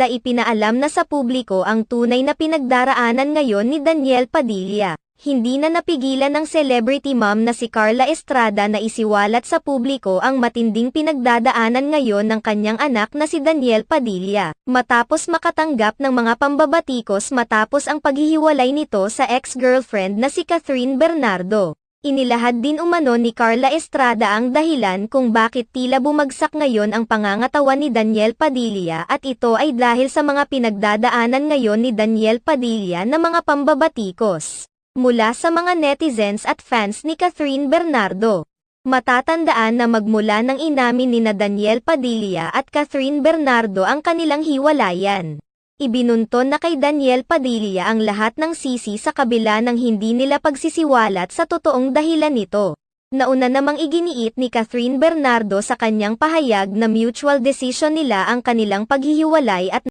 Estrada ipinaalam na sa publiko ang tunay na pinagdaraanan ngayon ni Daniel Padilla. Hindi na napigilan ng celebrity mom na si Carla Estrada na isiwalat sa publiko ang matinding pinagdadaanan ngayon ng kanyang anak na si Daniel Padilla, matapos makatanggap ng mga pambabatikos matapos ang paghihiwalay nito sa ex-girlfriend na si Catherine Bernardo. Inilahad din umano ni Carla Estrada ang dahilan kung bakit tila bumagsak ngayon ang pangangatawan ni Daniel Padilla at ito ay dahil sa mga pinagdadaanan ngayon ni Daniel Padilla na mga pambabatikos mula sa mga netizens at fans ni Catherine Bernardo. Matatandaan na magmula nang inamin ni Daniel Padilla at Catherine Bernardo ang kanilang hiwalayan. Ibinunton na kay Daniel Padilla ang lahat ng sisi sa kabila ng hindi nila pagsisiwalat sa totoong dahilan nito. Nauna namang iginiit ni Catherine Bernardo sa kanyang pahayag na mutual decision nila ang kanilang paghihiwalay at